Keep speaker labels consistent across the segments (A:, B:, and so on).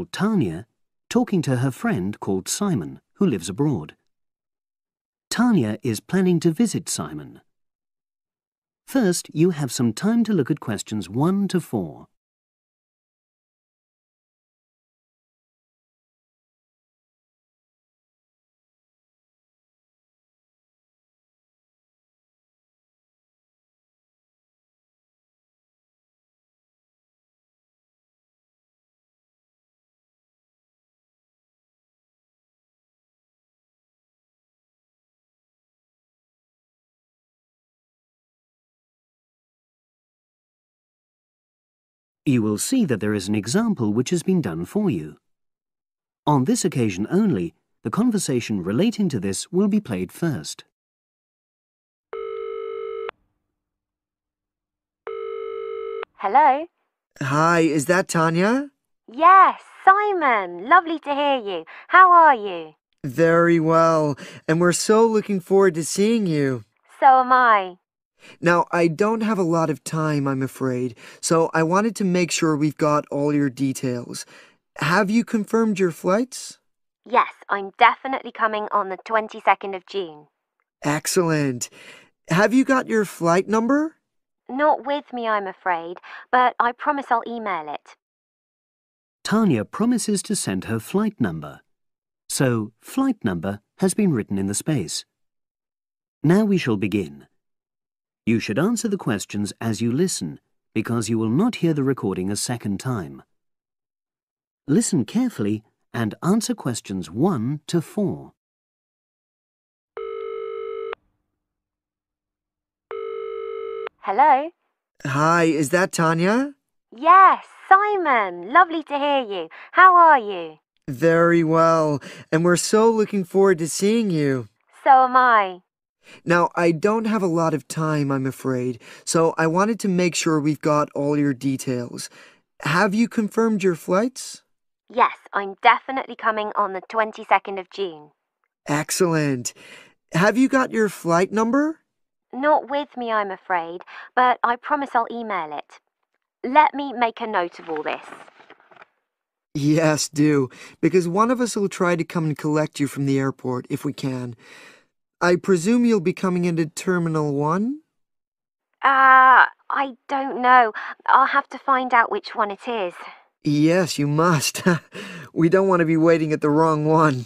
A: called Tanya talking to her friend called Simon, who lives abroad. Tanya is planning to visit Simon. First, you have some time to look at questions 1 to 4. You will see that there is an example which has been done for you. On this occasion only, the conversation relating to this will be played first.
B: Hello?
C: Hi, is that Tanya?
B: Yes, Simon. Lovely to hear you. How are you?
C: Very well, and we're so looking forward to seeing you.
B: So am I.
C: Now, I don't have a lot of time, I'm afraid, so I wanted to make sure we've got all your details. Have you confirmed your flights?
B: Yes, I'm definitely coming on the 22nd of June.
C: Excellent. Have you got your flight number?
B: Not with me, I'm afraid, but I promise I'll email it.
A: Tanya promises to send her flight number. So, flight number has been written in the space. Now we shall begin. You should answer the questions as you listen, because you will not hear the recording a second time. Listen carefully and answer questions 1 to 4.
B: Hello?
C: Hi, is that Tanya?
B: Yes, Simon. Lovely to hear you. How are you?
C: Very well, and we're so looking forward to seeing you.
B: So am I.
C: Now, I don't have a lot of time, I'm afraid, so I wanted to make sure we've got all your details. Have you confirmed your flights?
B: Yes, I'm definitely coming on the 22nd of June.
C: Excellent. Have you got your flight number?
B: Not with me, I'm afraid, but I promise I'll email it. Let me make a note of all this.
C: Yes, do, because one of us will try to come and collect you from the airport if we can. I presume you'll be coming into Terminal 1?
B: I don't know. I'll have to find out which one it is.
C: Yes, you must. We don't want to be waiting at the wrong one.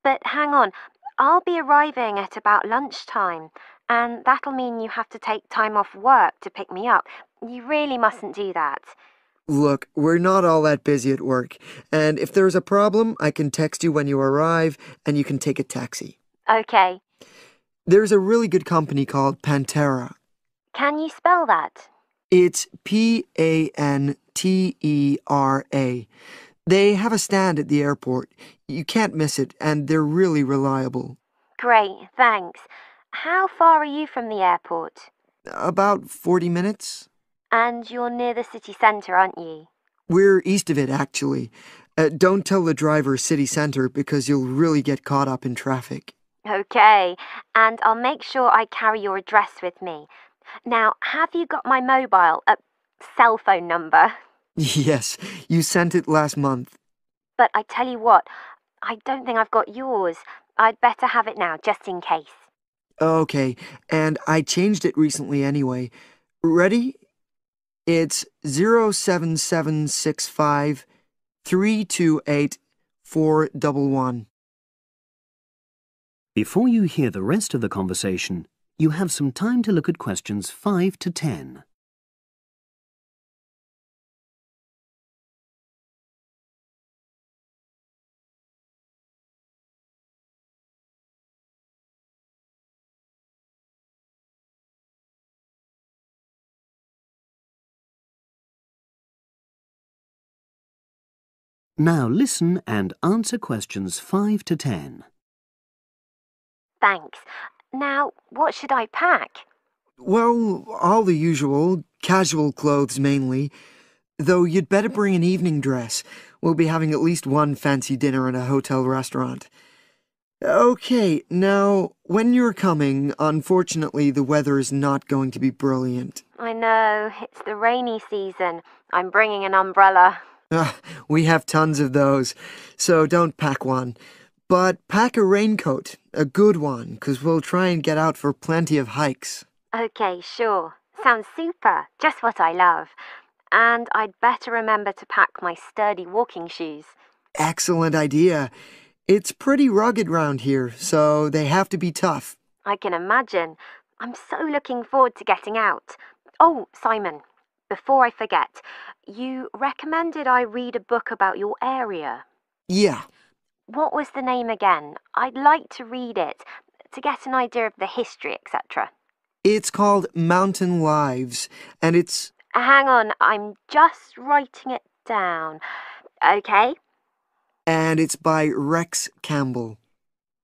B: But hang on, I'll be arriving at about lunchtime, and that'll mean you have to take time off work to pick me up. You really mustn't do that.
C: Look, we're not all that busy at work, and if there's a problem, I can text you when you arrive, and you can take a taxi.
B: Okay.
C: There's a really good company called Pantera.
B: Can you spell that?
C: It's Pantera. They have a stand at the airport. You can't miss it, and they're really reliable.
B: Great, thanks. How far are you from the airport?
C: About 40 minutes.
B: And you're near the city centre, aren't you?
C: We're east of it, actually. Don't tell the driver city centre because you'll really get caught up in traffic.
B: Okay, and I'll make sure I carry your address with me. Now, have you got my mobile, cell phone number?
C: Yes, you sent it last month.
B: But I tell you what, I don't think I've got yours. I'd better have it now, just in case.
C: Okay, and I changed it recently anyway. Ready? It's 07765 328 411.
A: Before you hear the rest of the conversation, you have some time to look at questions 5 to 10. Now listen and answer questions 5 to 10.
B: Thanks. Now, what should I pack?
C: Well, all the usual, casual clothes mainly. Though you'd better bring an evening dress. We'll be having at least one fancy dinner in a hotel restaurant. Okay, now, when you're coming, unfortunately the weather is not going to be brilliant.
B: I know, it's the rainy season. I'm bringing an umbrella.
C: We have tons of those, so don't pack one. But pack a raincoat, a good one, 'cause we'll try and get out for plenty of hikes.
B: Okay, sure. Sounds super. Just what I love. And I'd better remember to pack my sturdy walking shoes.
C: Excellent idea. It's pretty rugged round here, so they have to be tough.
B: I can imagine. I'm so looking forward to getting out. Oh, Simon, before I forget, you recommended I read a book about your area.
C: Yeah,
B: What was the name again? I'd like to read it to get an idea of the history, etc.
C: it's called Mountain Lives, and it's...
B: Hang on, I'm just writing it down. Okay,
C: And it's by Rex Campbell.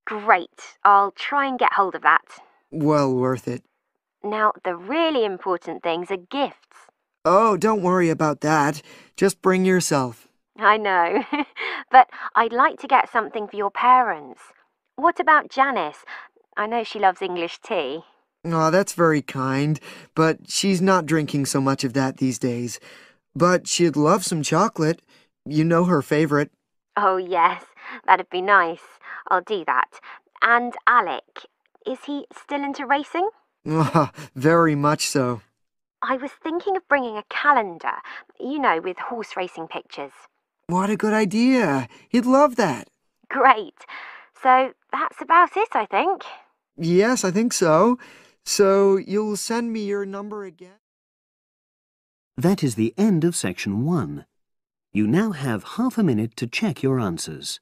B: great. I'll try and get hold of that.
C: Well worth it.
B: Now, the really important things are gifts.
C: Oh, don't worry about that. Just bring yourself.
B: I know, but I'd like to get something for your parents. What about Janice? I know she loves English tea.
C: Oh, that's very kind, but she's not drinking so much of that these days. But she'd love some chocolate. You know her favorite.
B: Oh, yes, that'd be nice. I'll do that. And Alec, is he still into racing?
C: Very much so.
B: I was thinking of bringing a calendar, with horse racing pictures.
C: What a good idea. He'd love that.
B: Great. So that's about it, I think.
C: Yes, I think so. So you'll send me your number again?
A: That is the end of section 1. You now have half a minute to check your answers.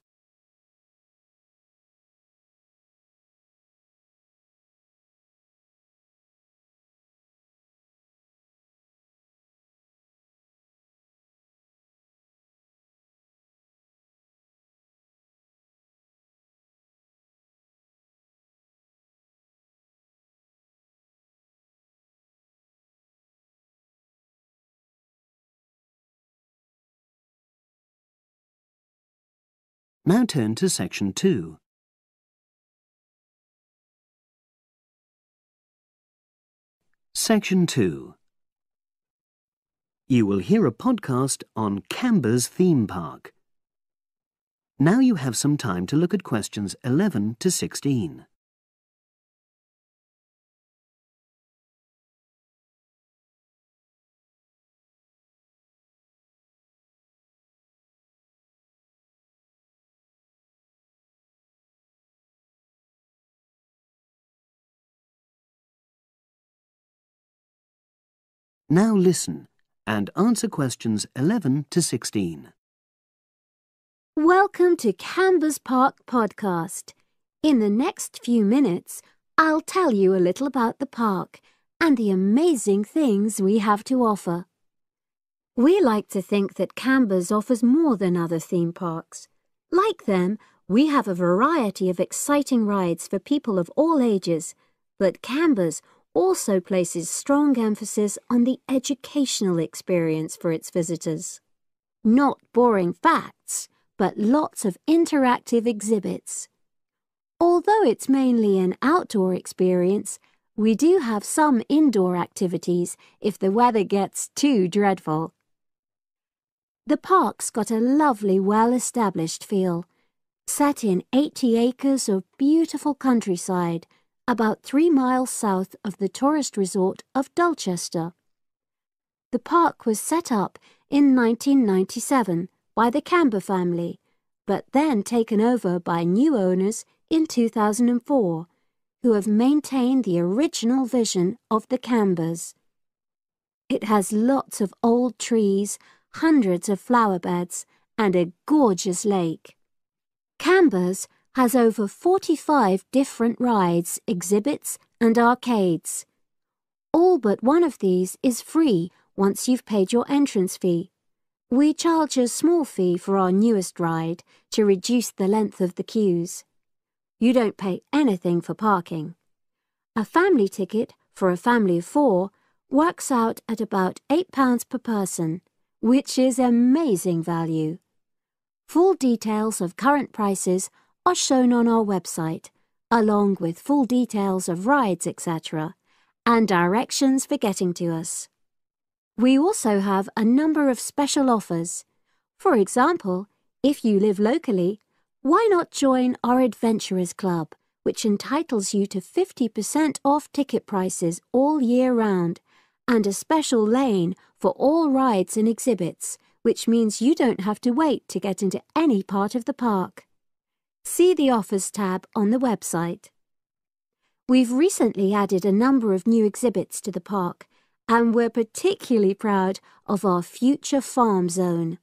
A: Now turn to section 2. Section 2. You will hear a podcast on Canberra's theme park. Now you have some time to look at questions 11 to 16. Now listen and answer questions 11 to 16.
D: Welcome to Canberra's Park podcast. In the next few minutes, I'll tell you a little about the park and the amazing things we have to offer. We like to think that Canberra's offers more than other theme parks. Like them, we have a variety of exciting rides for people of all ages, but Canberra's also places strong emphasis on the educational experience for its visitors. Not boring facts, but lots of interactive exhibits. Although it's mainly an outdoor experience, we do have some indoor activities if the weather gets too dreadful. The park's got a lovely, well-established feel, set in 80 acres of beautiful countryside, about 3 miles south of the tourist resort of Dulchester. The park was set up in 1997 by the Canberra family, but then taken over by new owners in 2004, who have maintained the original vision of the Canberras. It has lots of old trees, hundreds of flower beds, and a gorgeous lake. Canberra's has over 45 different rides, exhibits, and arcades. All but one of these is free once you've paid your entrance fee. We charge a small fee for our newest ride to reduce the length of the queues. You don't pay anything for parking. A family ticket for a family of 4 works out at about £8 per person, which is amazing value. Full details of current prices are shown on our website, along with full details of rides, etc., and directions for getting to us. We also have a number of special offers. For example, if you live locally, why not join our Adventurers Club, which entitles you to 50% off ticket prices all year round, and a special lane for all rides and exhibits, which means you don't have to wait to get into any part of the park. See the Offers tab on the website. We've recently added a number of new exhibits to the park, and we're particularly proud of our Future Farm Zone,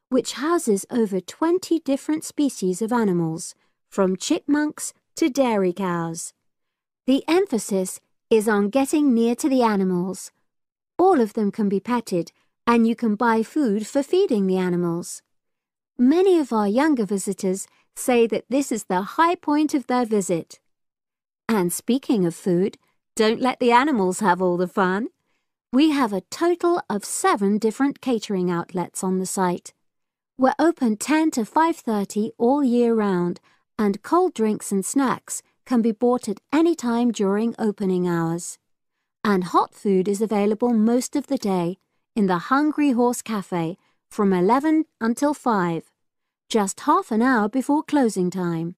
D: which houses over 20 different species of animals, from chipmunks to dairy cows. The emphasis is on getting near to the animals. All of them can be petted, and you can buy food for feeding the animals. Many of our younger visitors say that this is the high point of their visit. And speaking of food, don't let the animals have all the fun. We have a total of 7 different catering outlets on the site. We're open 10 to 5:30 all year round, and cold drinks and snacks can be bought at any time during opening hours. And hot food is available most of the day in the Hungry Horse Cafe from 11 until 5, just half an hour before closing time.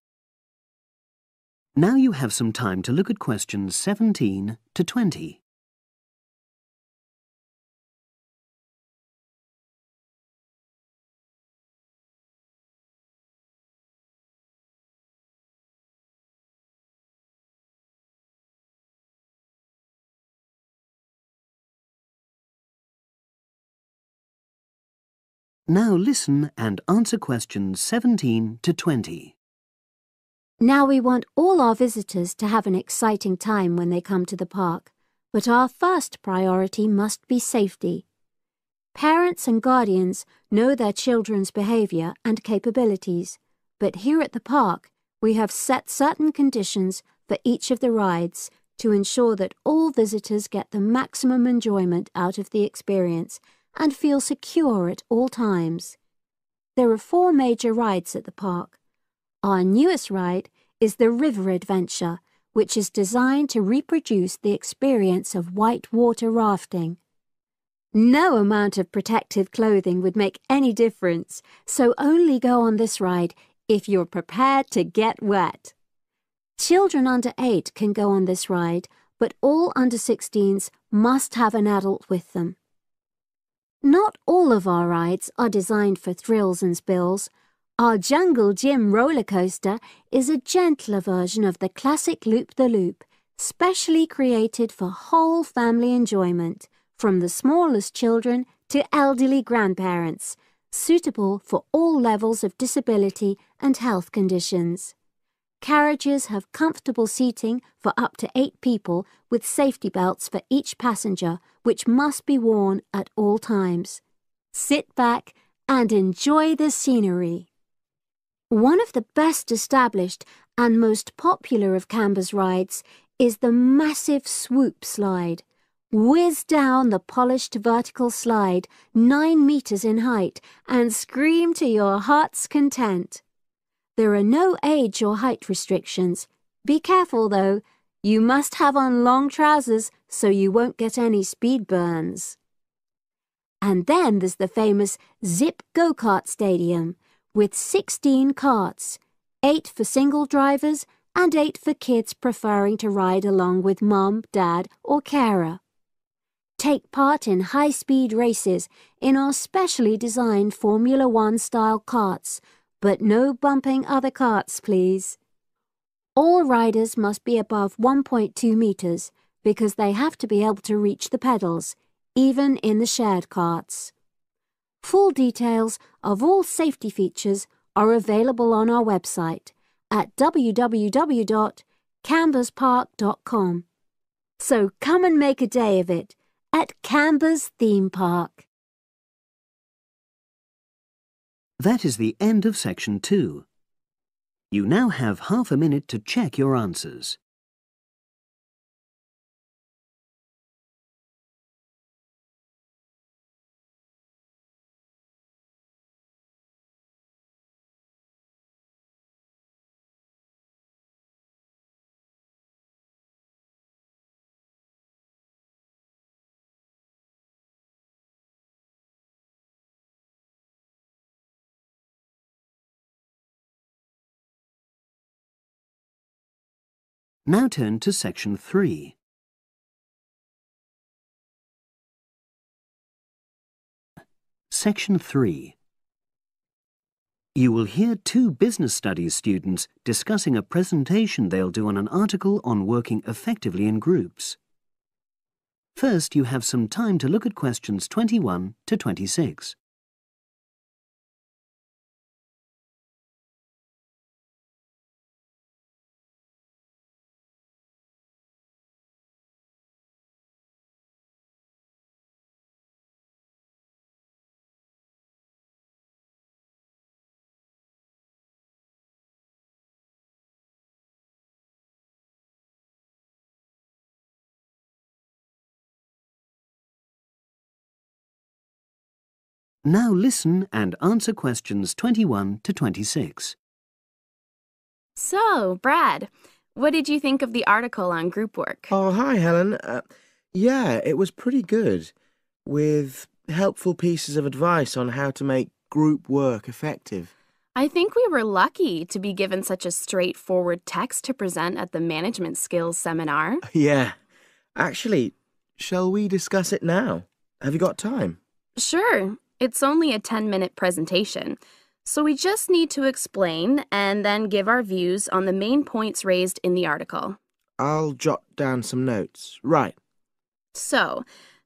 A: Now you have some time to look at questions 17 to 20. Now listen and answer questions 17 to 20.
D: Now we want all our visitors to have an exciting time when they come to the park, but our first priority must be safety. Parents and guardians know their children's behaviour and capabilities, but here at the park we have set certain conditions for each of the rides to ensure that all visitors get the maximum enjoyment out of the experience and feel secure at all times. There are 4 major rides at the park. Our newest ride is the River Adventure, which is designed to reproduce the experience of whitewater rafting. No amount of protective clothing would make any difference, so only go on this ride if you're prepared to get wet. Children under 8 can go on this ride, but all under 16s must have an adult with them. Not all of our rides are designed for thrills and spills. Our Jungle Gym roller coaster is a gentler version of the classic Loop-the-Loop, specially created for whole family enjoyment, from the smallest children to elderly grandparents, suitable for all levels of disability and health conditions. Carriages have comfortable seating for up to 8 people with safety belts for each passenger, which must be worn at all times. Sit back and enjoy the scenery. One of the best established and most popular of Canberra's rides is the massive swoop slide. Whiz down the polished vertical slide 9 meters in height and scream to your heart's content. There are no age or height restrictions. Be careful though, you must have on long trousers so you won't get any speed burns. And then there's the famous Zip Go-Kart Stadium with 16 karts, 8 for single drivers and 8 for kids preferring to ride along with mum, dad or carer. Take part in high-speed races in our specially designed Formula 1 style karts, but no bumping other karts, please. All riders must be above 1.2 meters because they have to be able to reach the pedals, even in the shared karts. Full details of all safety features are available on our website at www.camberspark.com. So come and make a day of it at Canberra's theme park.
A: That is the end of section 2. You now have half a minute to check your answers. Now turn to Section 3. Section 3. You will hear two business studies students discussing a presentation they'll do on an article on working effectively in groups. First, you have some time to look at questions 21 to 26. Now listen and answer questions 21 to 26.
E: So, Brad, what did you think of the article on group work?
F: Oh, hi, Helen. Yeah, it was pretty good, with helpful pieces of advice on how to make group work effective.
E: I think we were lucky to be given such a straightforward text to present at the management skills seminar.
F: Yeah. Actually, shall we discuss it now? Have you got time?
E: Sure, it's only a 10-minute presentation, so we just need to explain and then give our views on the main points raised in the article.
F: I'll jot down some notes. Right.
E: So,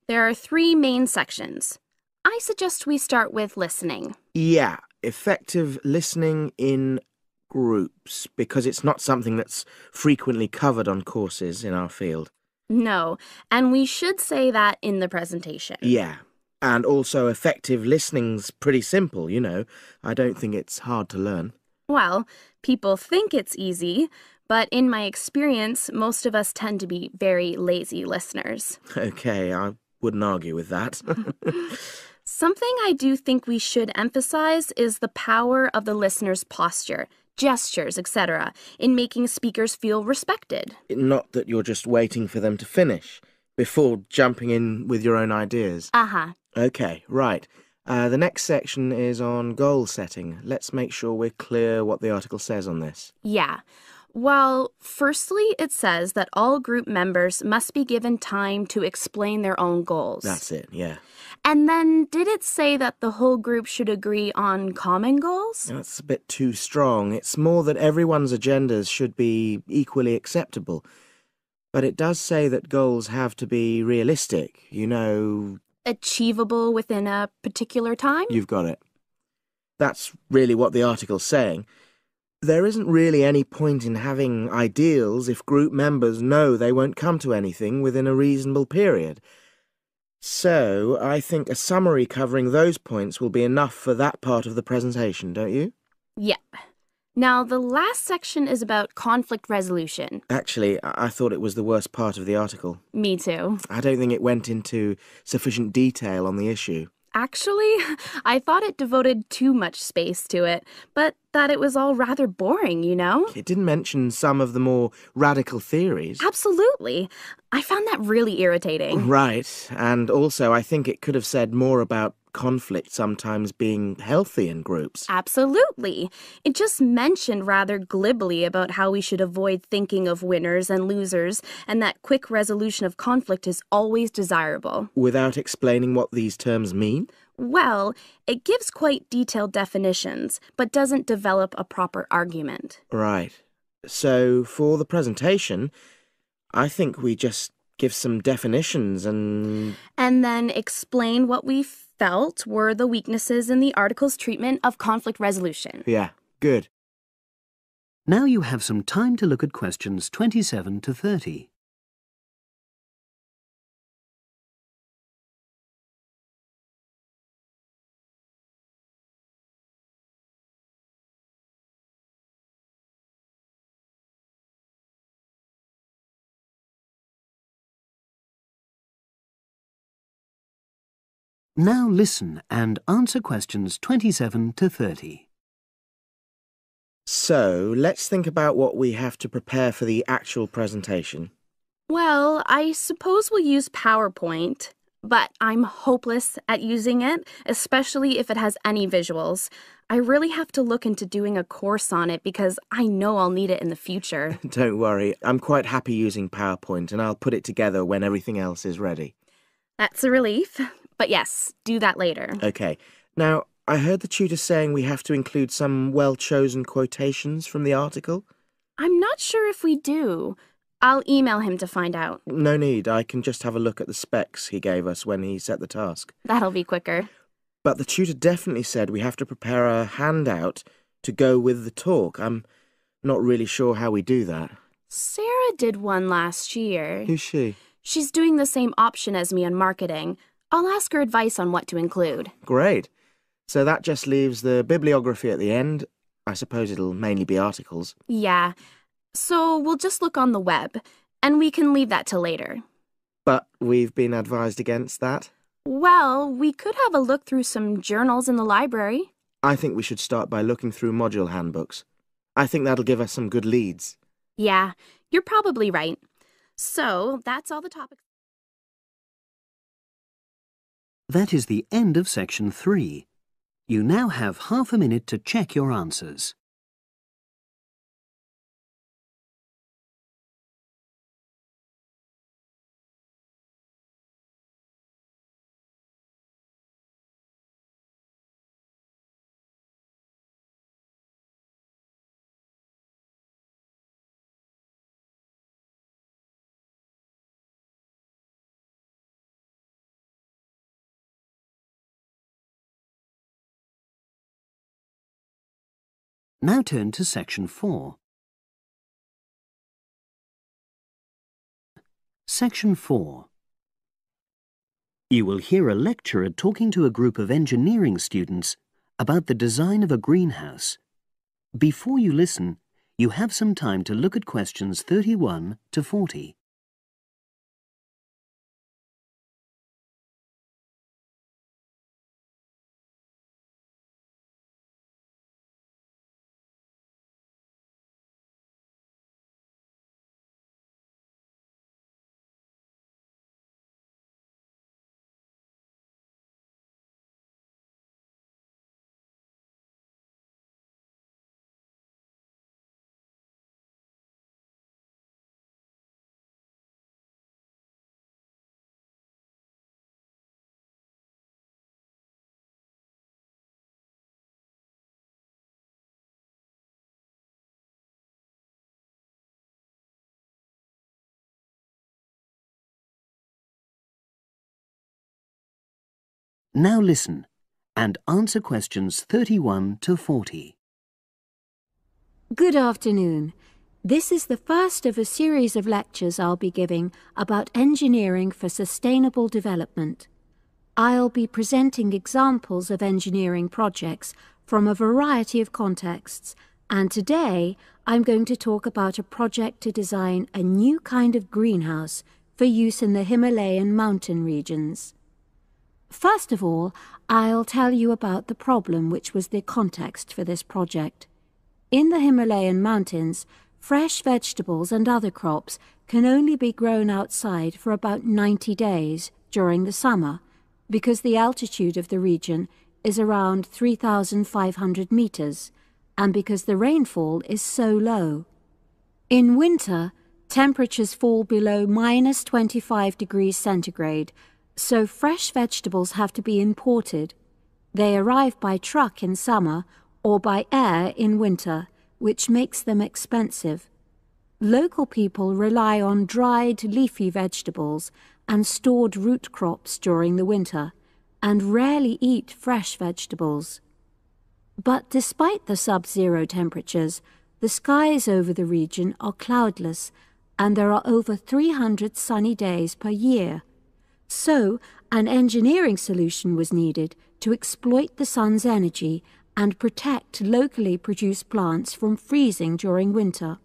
E: there are 3 main sections. I suggest we start with listening.
F: Yeah, effective listening in groups, because it's not something that's frequently covered on courses in our field.
E: No, and we should say that in the presentation.
F: Yeah, and also effective listening's pretty simple, you know. I don't think it's hard to learn.
E: Well, people think it's easy, but in my experience, most of us tend to be very lazy listeners.
F: Okay, I wouldn't argue with that.
E: Something I do think we should emphasize is the power of the listener's posture, gestures, etc., in making speakers feel respected.
F: Not that you're just waiting for them to finish before jumping in with your own ideas.
E: Uh-huh.
F: Okay, right. The next section is on goal setting. Let's make sure we're clear what the article says on this.
E: Yeah. Well, firstly, it says that all group members must be given time to explain their own goals.
F: That's it, yeah.
E: And then, did it say that the whole group should agree on common goals?
F: That's a bit too strong. It's more that everyone's agendas should be equally acceptable. But it does say that goals have to be realistic, you know.
E: Achievable within a particular time?
F: You've got it. That's really what the article's saying. There isn't really any point in having ideals if group members know they won't come to anything within a reasonable period. So, I think a summary covering those points will be enough for that part of the presentation, don't you?
E: Yep. Now, the last section is about conflict resolution.
F: Actually, I thought it was the worst part of the article.
E: Me too.
F: I don't think it went into sufficient detail on the issue.
E: Actually, I thought it devoted too much space to it, but that it was all rather boring, you know?
F: It didn't mention some of the more radical theories.
E: Absolutely. I found that really irritating.
F: Right, and also I think it could have said more about conflict sometimes being healthy in groups.
E: Absolutely. It just mentioned rather glibly about how we should avoid thinking of winners and losers, and that quick resolution of conflict is always desirable.
F: Without explaining what these terms mean?
E: Well, it gives quite detailed definitions, but doesn't develop a proper argument.
F: Right. So, for the presentation, I think we just give some definitions and
E: then explain what we felt were the weaknesses in the article's treatment of conflict resolution.
F: Yeah, good.
A: Now you have some time to look at questions 27 to 30. Now listen and answer questions 27 to 30.
F: So, let's think about what we have to prepare for the actual presentation.
E: Well, I suppose we'll use PowerPoint. but I'm hopeless at using it, especially if it has any visuals. I really have to look into doing a course on it because I know I'll need it in the future.
F: Don't worry, I'm quite happy using PowerPoint and I'll put it together when everything else is ready.
E: That's a relief. But yes, do that later.
F: Okay. Now, I heard the tutor saying we have to include some well-chosen quotations from the article.
E: I'm not sure if we do. I'll email him to find out.
F: No need, I can just have a look at the specs he gave us when he set the task.
E: That'll be quicker.
F: But the tutor definitely said we have to prepare a handout to go with the talk. I'm not really sure how we do that.
E: Sarah did one last year.
F: Who's she?
E: She's doing the same option as me on marketing. I'll ask her advice on what to include.
F: Great. So that just leaves the bibliography at the end. I suppose it'll mainly be articles.
E: Yeah. So we'll just look on the web, and we can leave that till later.
F: But we've been advised against that.
E: Well, we could have a look through some journals in the library.
F: I think we should start by looking through module handbooks. I think that'll give us some good leads.
E: Yeah, you're probably right. So, that's all the topics.
A: That is the end of section 3. You now have half a minute to check your answers. Now turn to section 4. Section 4. You will hear a lecturer talking to a group of engineering students about the design of a greenhouse. Before you listen, you have some time to look at questions 31 to 40. Now listen and answer questions 31 to 40.
D: Good afternoon. This is the first of a series of lectures I'll be giving about engineering for sustainable development. I'll be presenting examples of engineering projects from a variety of contexts, and today I'm going to talk about a project to design a new kind of greenhouse for use in the Himalayan mountain regions. First of all, I'll tell you about the problem which was the context for this project. In the Himalayan mountains, fresh vegetables and other crops can only be grown outside for about 90 days during the summer, because the altitude of the region is around 3,500 meters, and because the rainfall is so low. In winter, temperatures fall below minus 25 degrees centigrade, so fresh vegetables have to be imported. They arrive by truck in summer or by air in winter, which makes them expensive. Local people rely on dried leafy vegetables and stored root crops during the winter, and rarely eat fresh vegetables. But despite the sub-zero temperatures, the skies over the region are cloudless, and there are over 300 sunny days per year. So, an engineering solution was needed to exploit the sun's energy and protect locally produced plants from freezing during winter.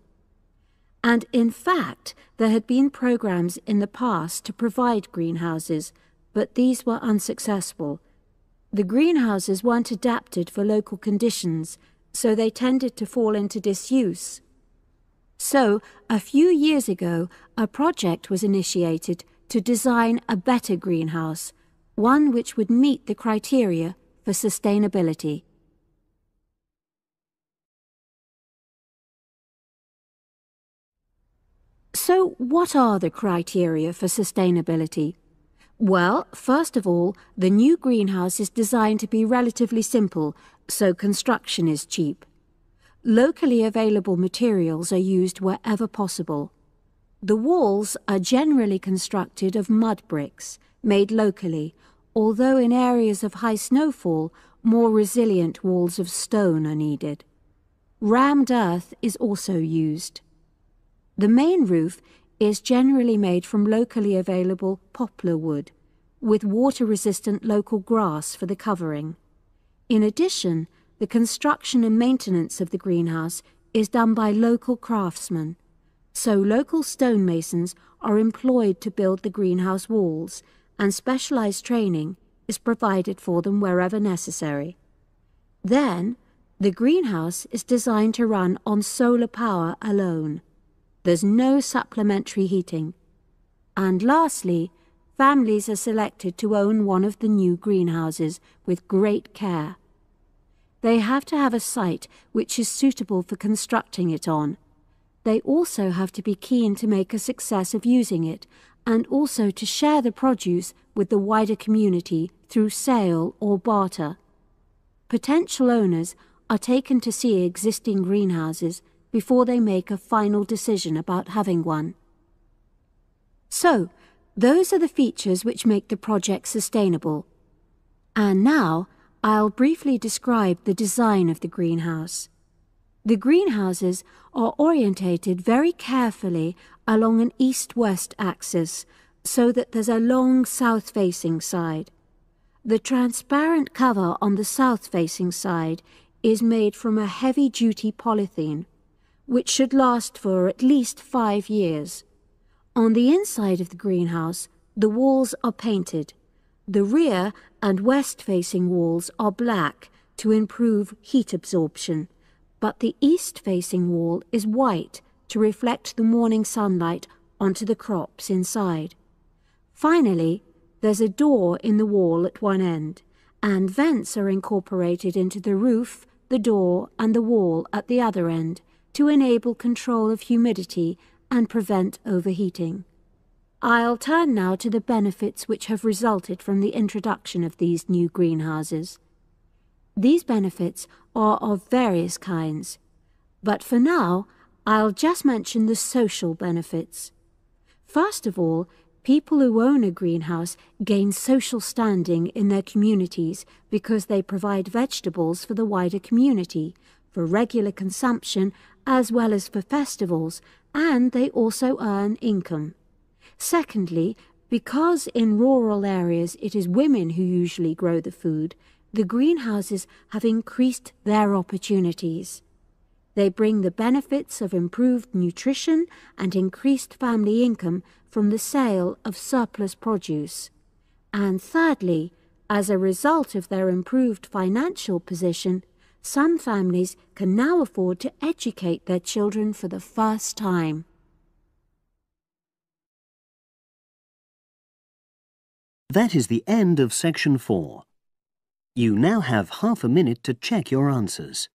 D: And in fact, there had been programs in the past to provide greenhouses, but these were unsuccessful. The greenhouses weren't adapted for local conditions, so they tended to fall into disuse. So, a few years ago, a project was initiated to design a better greenhouse, one which would meet the criteria for sustainability. So, what are the criteria for sustainability? Well, first of all, the new greenhouse is designed to be relatively simple, so construction is cheap. Locally available materials are used wherever possible. The walls are generally constructed of mud bricks, made locally, although in areas of high snowfall, more resilient walls of stone are needed. Rammed earth is also used. The main roof is generally made from locally available poplar wood, with water-resistant local grass for the covering. In addition, the construction and maintenance of the greenhouse is done by local craftsmen, so local stonemasons are employed to build the greenhouse walls, and specialized training is provided for them wherever necessary. Then, the greenhouse is designed to run on solar power alone. There's no supplementary heating. And lastly, families are selected to own one of the new greenhouses with great care. They have to have a site which is suitable for constructing it on. They also have to be keen to make a success of using it, and also to share the produce with the wider community through sale or barter. Potential owners are taken to see existing greenhouses before they make a final decision about having one. So, those are the features which make the project sustainable. And now, I'll briefly describe the design of the greenhouse. The greenhouses are orientated very carefully along an east-west axis, so that there's a long south-facing side. The transparent cover on the south-facing side is made from a heavy-duty polythene, which should last for at least 5 years. On the inside of the greenhouse, the walls are painted. The rear and west-facing walls are black to improve heat absorption, but the east-facing wall is white to reflect the morning sunlight onto the crops inside. Finally, there's a door in the wall at one end, and vents are incorporated into the roof, the door, and the wall at the other end to enable control of humidity and prevent overheating. I'll turn now to the benefits which have resulted from the introduction of these new greenhouses. These benefits are of various kinds, but for now, I'll just mention the social benefits. First of all, people who own a greenhouse gain social standing in their communities because they provide vegetables for the wider community, for regular consumption as well as for festivals, and they also earn income. Secondly, because in rural areas it is women who usually grow the food, the greenhouses have increased their opportunities. They bring the benefits of improved nutrition and increased family income from the sale of surplus produce. And thirdly, as a result of their improved financial position, some families can now afford to educate their children for the first time.
A: That is the end of section 4. You now have half a minute to check your answers.